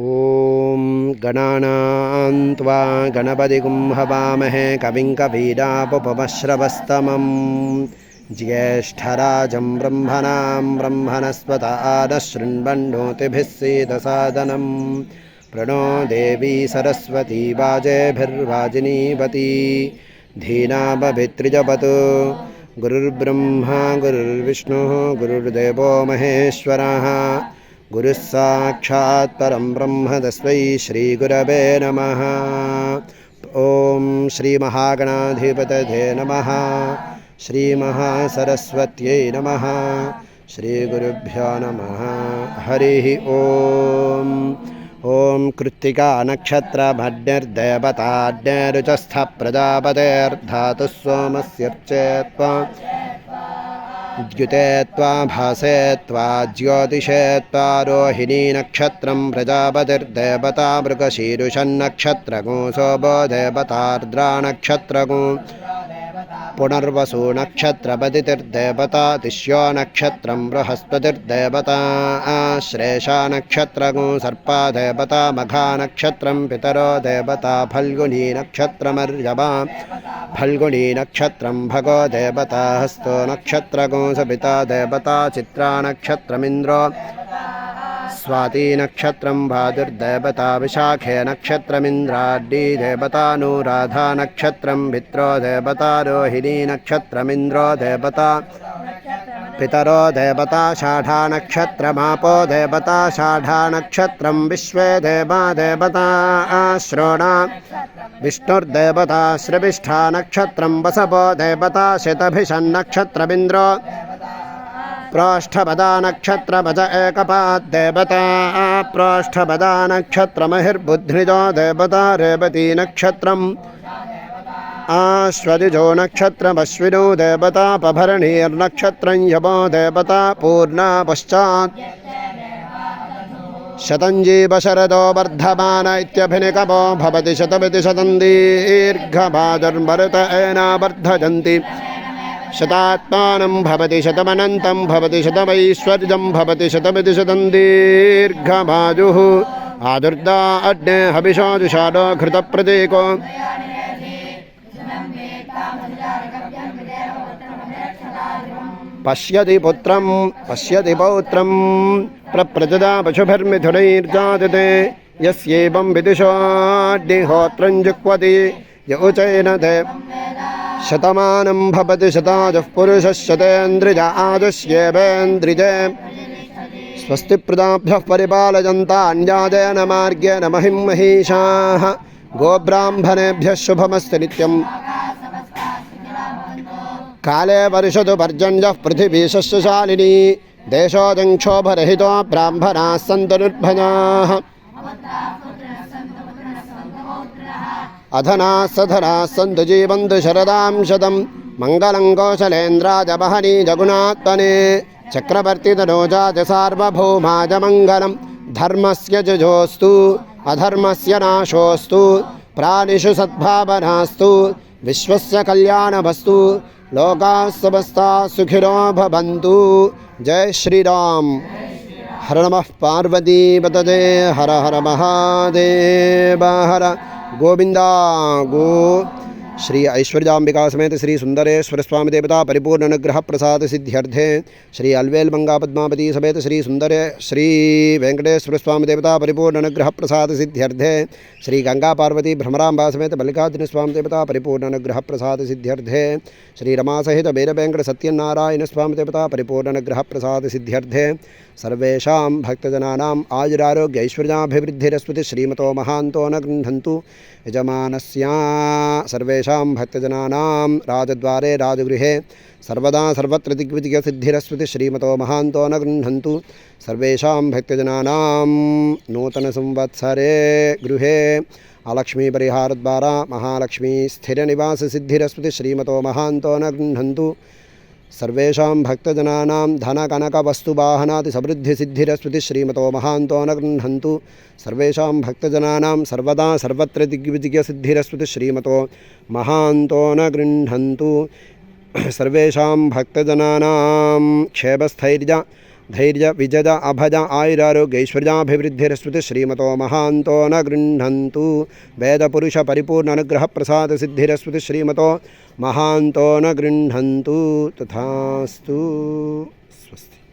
ఓం గణానాం త్వా గణపతిగుం హవామహే కవిం కవీనాముపమశ్రవస్తమం జ్యేష్ఠరాజం బ్రహ్మణాం బ్రహ్మణస్పత ఆనశృణ్వన్నోతిభిः सीदसादनं प्रणो देवी सरस्वती वाजेभिर्वाजिनीवती धीनामभित्रिजपतु गुरुर्ब्रह्मा गुरुर्विष्णुः गुरुर्देवो महेश्वरः गुरुः साक्षात् परं ब्रह्म तस्मै श्रीगुरवे नमः। ओं श्रीमहागणाधिपतये नमः। श्रीमहासरस्वत्यै नमः। श्रीगुरुभ्यो नमः। हरिः ओं। ओं कृत्तिका नक्षत्रमड्निर्देवताड्निरुचस्थ प्रजापतेर्धातुः सोमस्यर्चे त्वा द्युते त्वा भासे त्वा ज्योतिषे त्वा रोहिणी नक्षत्रं प्रजापतिर्देवता मृगशीर्षन्नक्षत्रगो सोमो देवतार्द्रा नक्षत्रगो पुनर्वसु नक्षत्रपतिर्देवता तिष्यो नक्षत्रं बृहस्पतिर्देवता श्रेषा नक्षत्रगो सर्पा देवता मघा नक्षत्रं पितरो देवता फल्गुनी नक्षत्रमर्यमा फल्गुनी नक्षत्रं भगो देवता हस्तो नक्षत्रगो सपिता देवता चित्रा नक्षत्रमिन्द्रो स्वाति नक्षत्रं भादुर्देवता विशाखे नक्षत्रमिन्द्राड्डी देवता अनुराधा नक्षत्रं भित्रो देवता रोहिणी नक्षत्रमिन्द्रो देवता पितरो देवता षाढा नक्षत्रमापो देवता षाढा नक्षत्रं विश्वे देवा देवता श्रोणा विष्णुर्देवता श्रविष्ठा नक्षत्रं वसवो देवता शतभिषन्नक्षत्रमिन्द्रो प्रोष्ठपदा नक्षत्रभज एकपात् देवता प्रोष्ठपदा नक्षत्रमहिर्बुद्धिजो देवता रेवती नक्षत्रम् आश्वदिजो नक्षत्रमश्विनो देवता पभरणीर्नक्षत्रं यमो देवता पूर्णा पश्चात् शतञ्जीवशरदो वर्धमान इत्यभिनिकपो भवति शतमिति शतं दीर्घभादुर्मरुत एना वर्धयन्ति शतात्मानं भवति शतमनन्तं भवति शतमैश्वर्यं भवति शतमिति शतं दीर्घमायुः आदुर्दा अग्ने हविषो जुषादो घृतप्रतीको पश्यति पौत्रं प्रप्रजदा पशुभिर्मिथुनैर्जायते यस्यैवं विदुषोऽग्निहोत्रं जुह्वति य उचैन ते शतमानं भवति शतायुः पुरुषः शतेन्द्रिय आयुष्येवेन्द्रिये स्वस्ति प्रजाभ्यः परिपालयन्तान्यादेन मार्गेण महिं महिषाः गोब्राह्मणेभ्यः शुभमस्तु नित्यम् काले वर्षतु पर्जन्यः पृथिवी शस्यशालिनी देशोदङ्क्षोभरहितो ब्राह्मणाः सन्तु निर्भयाः अधनाः सधनाः सन्तु जीवन्तु शरदां शतं मङ्गलं कौशलेन्द्राय महनी जगुणात्मने चक्रवर्तितनोजाय सार्वभौमाय मङ्गलं धर्मस्य जयोस्तु अधर्मस्य नाशोस्तु प्राणिषु सद्भावनास्तु विश्वस्य कल्याणमस्तु लोकाः समस्ताः सुखिनो भवन्तु। जय श्रीराम। हर नमः पार्वतीपतये हर हर महादेव हर गोविंदा गो। श्री ऐश्वर्याम्बिका समेत श्री सुंदरेश्वर स्वामी देवता परिपूर्ण अनुग्रह प्रसाद सिद्ध्यर्थे श्री अलवेल मंगा पद्मावती समेत श्री वेंकटेश्वर स्वामी देवता परिपूर्ण अनुग्रह प्रसाद सिद्ध्यर्थे श्री गंगा पार्वती भ्रमरांबा समेत मल्लिकार्जुन स्वामी देवता परिपूर्ण अनुग्रह प्रसाद सिद्ध्यर्थे श्री रमा सहित वीर वेंकट सत्यनारायण स्वामी देवता परिपूर्ण अनुग्रह प्रसाद सिद्ध्यर्थे सर्वेषां भक्तजनानाम् आयुरारोग्य ऐश्वर्याभिवृद्धिरस्तुति श्रीमतो महान्तो न गृह्णन्तु यजमानस्य सर्वेषां भक्तजनानां राजद्वारे राजगृहे सर्वदा सर्वत्र दिग्विजयसिद्धिरस्तुति श्रीमतो महान्तो न गृह्णन्तु सर्वेषां भक्तजनानां नूतनसंवत्सरे गृहे अलक्ष्मीपरिहारद्वारा महालक्ष्मी स्थिरनिवाससिद्धिरस्तुति श्रीमतो महान्तो न गृह्णन्तु सर्वेषां भक्तजनानां धनकनकवस्तुवाहनादिसमृद्धिसिद्धिरस्तुति श्रीमतो महान्तो न गृह्णन्तु सर्वेषां भक्तजनानां सर्वदा सर्वत्र दिग्विजयसिद्धिरस्तुति श्रीमतो महान्तो न गृह्णन्तु सर्वेषां भक्तजनानां क्षेमस्थैर्य धैर्य विजय अभज आयुरारोग्यैश्वर्याभिवृद्धिरस्तुति श्रीमतो महान्तो न गृह्णन्तु वेदपुरुष परिपूर्ण अनुग्रह प्रसाद सिद्धिरस्तुति श्रीमतो महान्तो न गृह्णन्तु तथास्तु स्वस्ति।